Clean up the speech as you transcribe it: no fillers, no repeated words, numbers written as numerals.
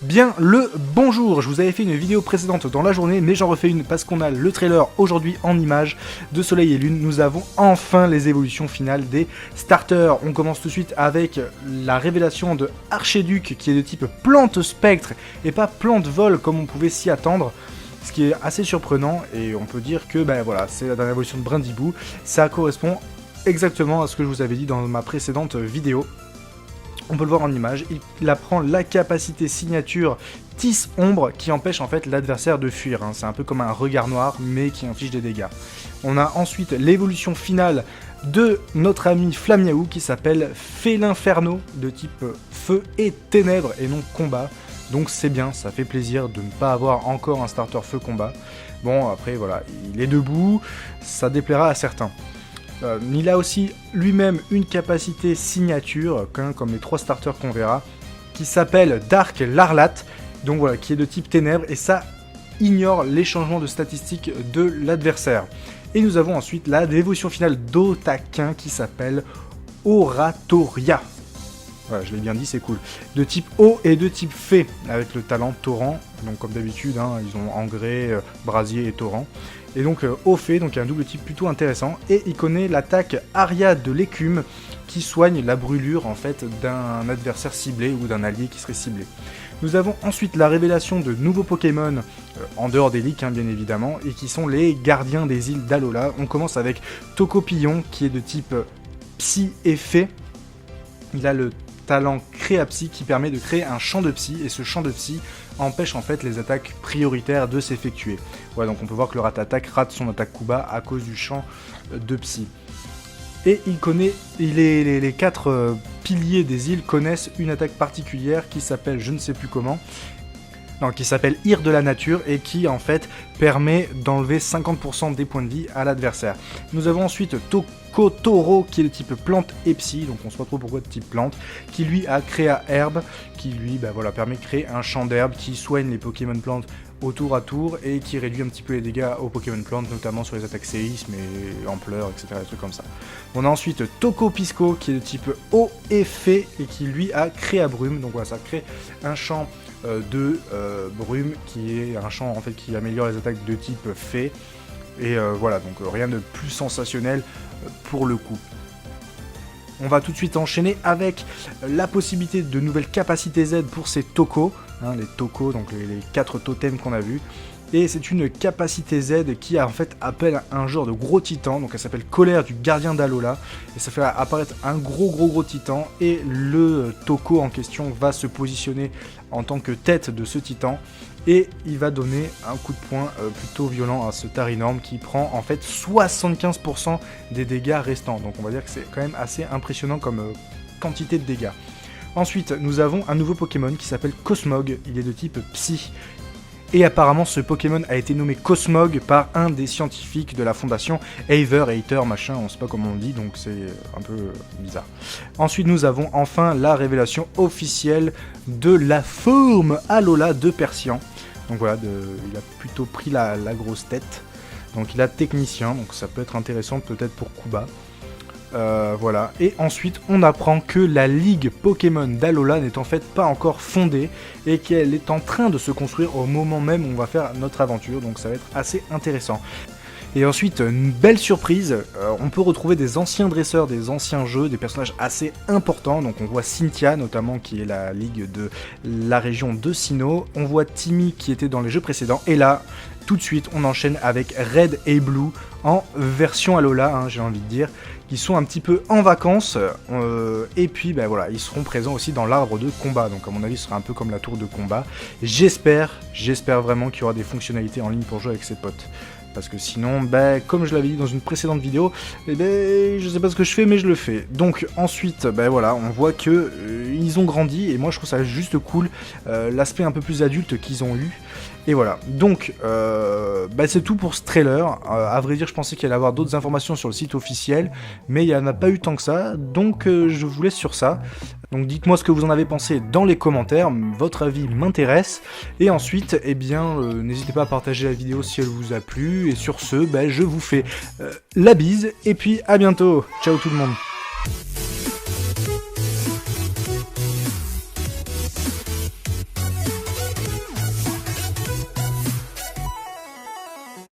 Bien le bonjour, je vous avais fait une vidéo précédente dans la journée, mais j'en refais une parce qu'on a le trailer aujourd'hui en images de Soleil et Lune. Nous avons enfin les évolutions finales des starters. On commence tout de suite avec la révélation de Archiduc qui est de type plante spectre et pas plante vol comme on pouvait s'y attendre. Ce qui est assez surprenant et on peut dire que voilà, c'est la dernière évolution de Brindibou. Ça correspond exactement à ce que je vous avais dit dans ma précédente vidéo. On peut le voir en image, il apprend la capacité signature Tisse Ombre qui empêche en fait l'adversaire de fuir. C'est un peu comme un regard noir mais qui inflige des dégâts. On a ensuite l'évolution finale de notre ami Flamiaou qui s'appelle Félinferno de type feu et ténèbres et non combat. Donc c'est bien, ça fait plaisir de ne pas avoir encore un starter feu combat. Bon après voilà, il est debout, ça déplaira à certains. Il a aussi lui-même une capacité signature, comme les 3 starters qu'on verra, qui s'appelle Dark Larlat, donc voilà, qui est de type ténèbres, et ça ignore les changements de statistiques de l'adversaire. Et nous avons ensuite la dévotion finale d'Otaquin qui s'appelle Oratoria. Voilà, je l'ai bien dit, c'est cool. De type eau et de type fée, avec le talent torrent. Donc comme d'habitude, ils ont engrais, brasier et torrent. Et donc eau fée, donc un double type plutôt intéressant. Et il connaît l'attaque Aria de l'écume, qui soigne la brûlure en fait d'un adversaire ciblé ou d'un allié qui serait ciblé. Nous avons ensuite la révélation de nouveaux Pokémon, en dehors des leaks bien évidemment, et qui sont les gardiens des îles d'Alola. On commence avec Tocopillon, qui est de type psy et fée. Il a le talent Créapsy qui permet de créer un champ de psy, et ce champ de psy empêche en fait les attaques prioritaires de s'effectuer. Voilà, donc on peut voir que le Rat-Attack rate son attaque Kuba à cause du champ de psy. Et il connaît, les 4 piliers des îles connaissent une attaque particulière qui s'appelle je ne sais plus comment, qui s'appelle Ire de la nature et qui en fait permet d'enlever 50% des points de vie à l'adversaire. Nous avons ensuite Tokotoro qui est de type plante et psy, donc on ne sait pas trop pourquoi de type plante, qui lui a Créa Herbe, qui lui permet de créer un champ d'herbe qui soigne les Pokémon plantes au tour à tour et qui réduit un petit peu les dégâts aux Pokémon plantes, notamment sur les attaques séisme et ampleur, etc. Des trucs comme ça. On a ensuite Tokopisco qui est de type eau et fée et qui lui a Créa Brume, donc voilà, ça crée un champ de brume qui est un champ en fait qui améliore les attaques de type fée et voilà, donc rien de plus sensationnel pour le coup. On va tout de suite enchaîner avec la possibilité de nouvelles capacités Z pour ces Toko, les Toko, donc les 4 totems qu'on a vus. Et c'est une capacité Z qui en fait appelle un genre de gros titan, donc elle s'appelle Colère du gardien d'Alola, et ça fait apparaître un gros titan, et le Toko en question va se positionner en tant que tête de ce titan, et il va donner un coup de poing plutôt violent à ce Tarinorm qui prend en fait 75% des dégâts restants, donc on va dire que c'est quand même assez impressionnant comme quantité de dégâts. Ensuite, nous avons un nouveau Pokémon qui s'appelle Cosmog, il est de type Psy. Et apparemment ce Pokémon a été nommé Cosmog par un des scientifiques de la fondation Hater machin, on sait pas comment on dit, donc c'est un peu bizarre. Ensuite nous avons enfin la révélation officielle de la forme Alola de Persian. Donc voilà, il a plutôt pris la grosse tête. Donc il a technicien, donc ça peut être intéressant peut-être pour Kuba. Voilà, et ensuite on apprend que la ligue Pokémon d'Alola n'est en fait pas encore fondée et qu'elle est en train de se construire au moment même où on va faire notre aventure, donc ça va être assez intéressant. Et ensuite, une belle surprise, on peut retrouver des anciens dresseurs, des anciens jeux, des personnages assez importants. Donc on voit Cynthia notamment qui est la ligue de la région de Sinnoh, on voit Timmy qui était dans les jeux précédents, et là, tout de suite, on enchaîne avec Red et Blue en version Alola, j'ai envie de dire, qui sont un petit peu en vacances, et puis voilà, ils seront présents aussi dans l'arbre de combat, donc à mon avis ce sera un peu comme la tour de combat. J'espère vraiment qu'il y aura des fonctionnalités en ligne pour jouer avec ses potes. Parce que sinon, comme je l'avais dit dans une précédente vidéo, je sais pas ce que je fais, mais je le fais. Donc ensuite, voilà, on voit que ils ont grandi, et moi je trouve ça juste cool, l'aspect un peu plus adulte qu'ils ont eu. Et voilà, donc c'est tout pour ce trailer. À vrai dire, je pensais qu'il allait y avoir d'autres informations sur le site officiel, mais il n'y en a pas eu tant que ça, donc je vous laisse sur ça. Donc dites-moi ce que vous en avez pensé dans les commentaires, votre avis m'intéresse. Et ensuite, n'hésitez pas à partager la vidéo si elle vous a plu. Et sur ce, je vous fais la bise, et puis à bientôt. Ciao tout le monde.